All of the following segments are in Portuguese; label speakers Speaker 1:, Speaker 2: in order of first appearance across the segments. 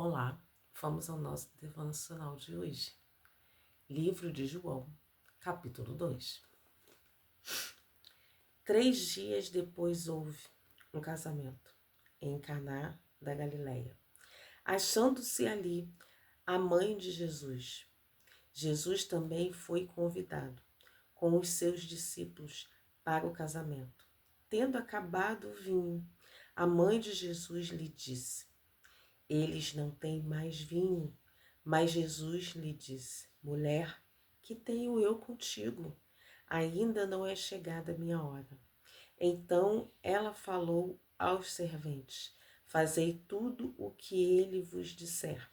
Speaker 1: Olá, vamos ao nosso devocional de hoje. Livro de João, capítulo 2. 3 dias depois houve um casamento em Caná da Galileia. Achando-se ali a mãe de Jesus, Jesus também foi convidado com os seus discípulos para o casamento. Tendo acabado o vinho, a mãe de Jesus lhe disse: eles não têm mais vinho. Mas Jesus lhe disse: mulher, que tenho eu contigo? Ainda não é chegada a minha hora. Então ela falou aos serventes: fazei tudo o que ele vos disser.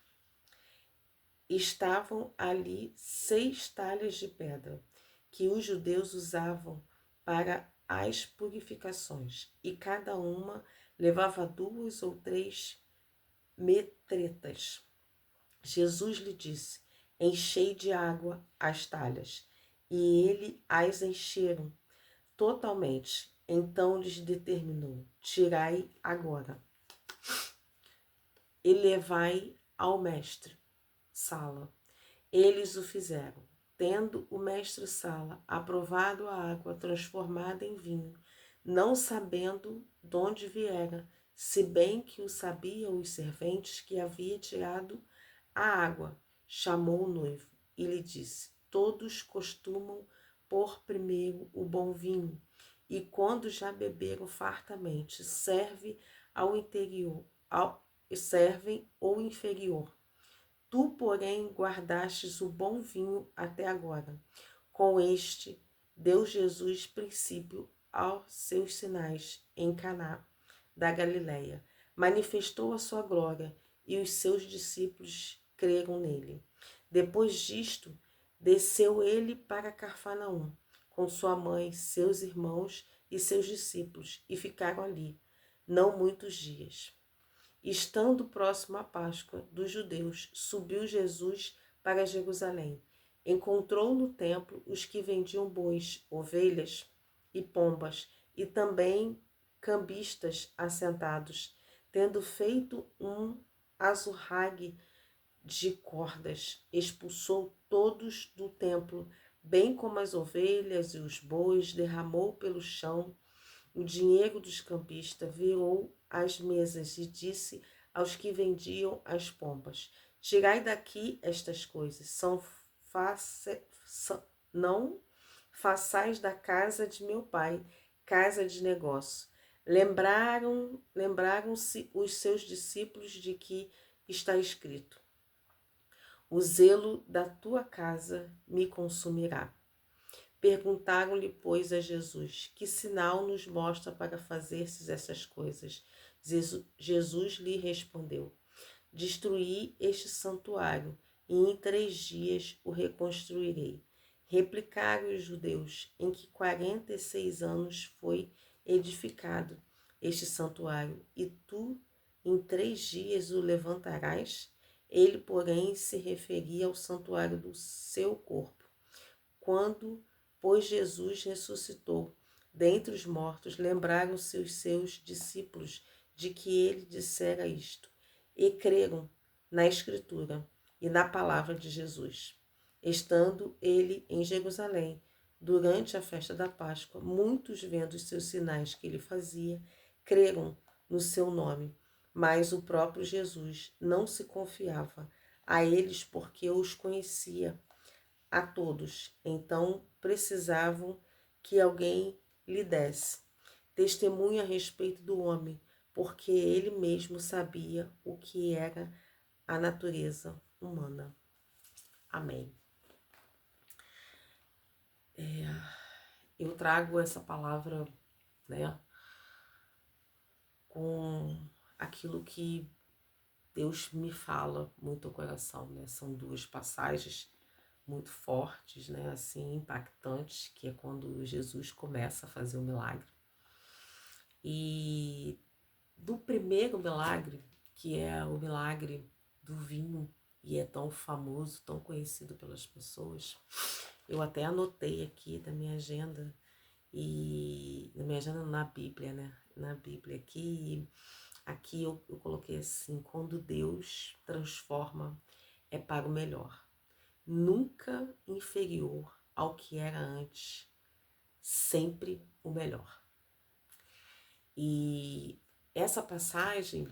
Speaker 1: Estavam ali 6 talhas de pedra, que os judeus usavam para as purificações, e cada uma levava 2 ou 3 metretas. Jesus lhe disse: enchei de água as talhas. E ele as encheram totalmente. Então lhes determinou: tirai agora e levai ao mestre-sala. Eles o fizeram. Tendo o mestre-sala aprovado a água transformada em vinho, não sabendo de onde viera, se bem que o sabiam os serventes que havia tirado a água, chamou o noivo e lhe disse: todos costumam pôr primeiro o bom vinho, e quando já beberam fartamente, servem o inferior. Tu, porém, guardastes o bom vinho até agora. Com este, deu Jesus princípio aos seus sinais em Caná da Galileia. Manifestou a sua glória e os seus discípulos creram nele. Depois disto, desceu ele para Cafarnaum com sua mãe, seus irmãos e seus discípulos, e ficaram ali não muitos dias. Estando próximo à Páscoa dos judeus, subiu Jesus para Jerusalém. Encontrou no templo os que vendiam bois, ovelhas e pombas, e também cambistas assentados, tendo feito um azurrague de cordas. Expulsou todos do templo, bem como as ovelhas e os bois, derramou pelo chão o dinheiro dos campistas, virou as mesas e disse aos que vendiam as pombas: tirai daqui estas coisas, não façais da casa de meu pai casa de negócio. Lembraram-se os seus discípulos de que está escrito: o zelo da tua casa me consumirá. Perguntaram-lhe, pois, a Jesus: que sinal nos mostra para fazeres essas coisas? Jesus lhe respondeu: destruí este santuário, e em 3 dias o reconstruirei. Replicaram os judeus: em que 46 anos foi edificado este santuário, e tu em 3 dias o levantarás? Ele, porém, se referia ao santuário do seu corpo. Quando, pois, Jesus ressuscitou dentre os mortos, lembraram-se os seus discípulos de que ele dissera isto, e creram na Escritura e na palavra de Jesus. Estando ele em Jerusalém, durante a festa da Páscoa, muitos, vendo os seus sinais que ele fazia, creram no seu nome. Mas o próprio Jesus não se confiava a eles, porque os conhecia a todos. Então precisavam que alguém lhe desse testemunho a respeito do homem, porque ele mesmo sabia o que era a natureza humana. Amém. Eu trago essa palavra, né, com aquilo que Deus me fala muito ao coração, né? São 2 passagens muito fortes, né, assim, impactantes, que é quando Jesus começa a fazer o milagre. E do primeiro milagre, que é o milagre do vinho, e é tão famoso, tão conhecido pelas pessoas, eu até anotei aqui na minha agenda, e na minha agenda na Bíblia, né, na Bíblia aqui, Aqui eu coloquei assim: quando Deus transforma, é para o melhor. Nunca inferior ao que era antes, sempre o melhor. E essa passagem,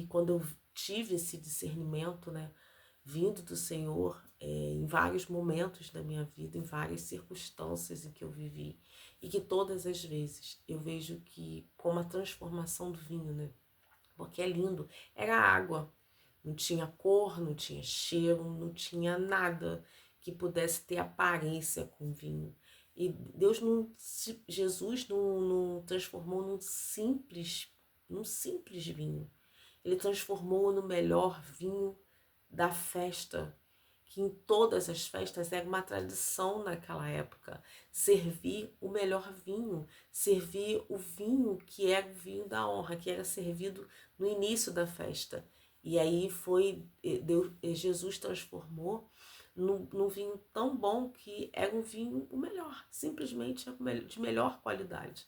Speaker 1: quando eu tive esse discernimento, né, vindo do Senhor, em vários momentos da minha vida, em várias circunstâncias em que eu vivi, e que todas as vezes eu vejo que como a transformação do vinho, né, porque é lindo, era água, não tinha cor, não tinha cheiro, não tinha nada que pudesse ter aparência com vinho. E Deus não, Jesus não transformou num simples vinho. Ele transformou no melhor vinho da festa, que em todas as festas era uma tradição naquela época, servir o melhor vinho, servir o vinho que era o vinho da honra, que era servido no início da festa. E aí Jesus transformou num vinho tão bom que era um vinho o melhor, simplesmente de melhor qualidade.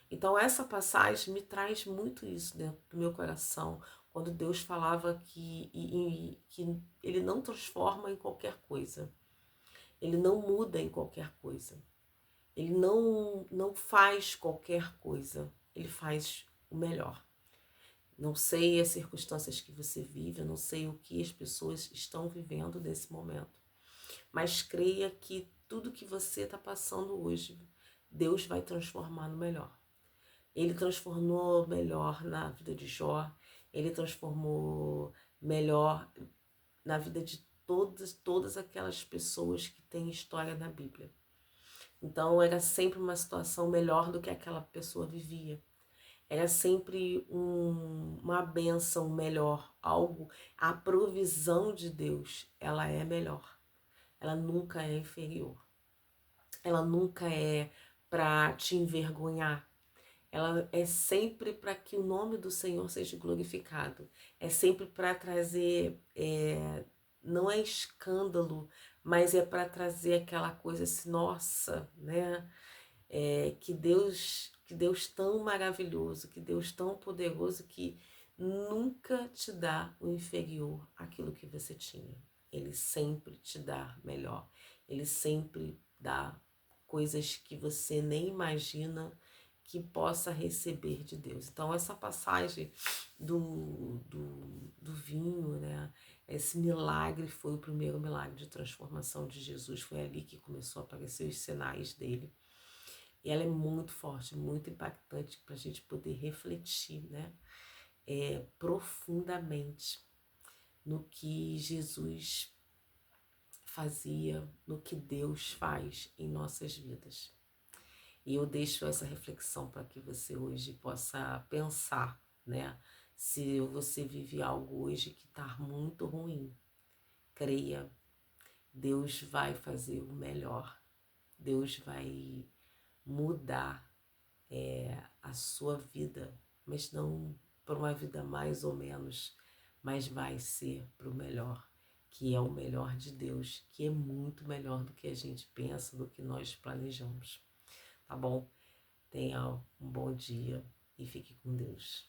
Speaker 1: Então essa passagem me traz muito isso dentro do meu coração, quando Deus falava que Ele não transforma em qualquer coisa, Ele não muda em qualquer coisa, Ele não faz qualquer coisa, Ele faz o melhor. Não sei as circunstâncias que você vive, eu não sei o que as pessoas estão vivendo nesse momento, mas creia que tudo que você está passando hoje, Deus vai transformar no melhor. Ele transformou melhor na vida de Jó, ele transformou melhor na vida de todas aquelas pessoas que têm história na Bíblia. Então era sempre uma situação melhor do que aquela pessoa vivia. Era sempre uma bênção melhor, algo, a provisão de Deus, ela é melhor. Ela nunca é inferior. Ela nunca é para te envergonhar. Ela é sempre para que o nome do Senhor seja glorificado. É sempre para trazer, não é escândalo, mas é para trazer aquela coisa assim, nossa, né? Que Deus tão maravilhoso, que Deus tão poderoso, que nunca te dá o inferior àquilo que você tinha. Ele sempre te dá melhor. Ele sempre dá coisas que você nem imagina que possa receber de Deus. Então essa passagem do vinho, né? Esse milagre foi o primeiro milagre de transformação de Jesus. Foi ali que começou a aparecer os sinais dele. E ela é muito forte, muito impactante para a gente poder refletir, né? Profundamente no que Jesus fazia, no que Deus faz em nossas vidas. E eu deixo essa reflexão para que você hoje possa pensar, né? Se você vive algo hoje que está muito ruim, creia, Deus vai fazer o melhor. Deus vai mudar a sua vida, mas não para uma vida mais ou menos, mas vai ser para o melhor, que é o melhor de Deus, que é muito melhor do que a gente pensa, do que nós planejamos. Tá bom? Tenha um bom dia e fique com Deus.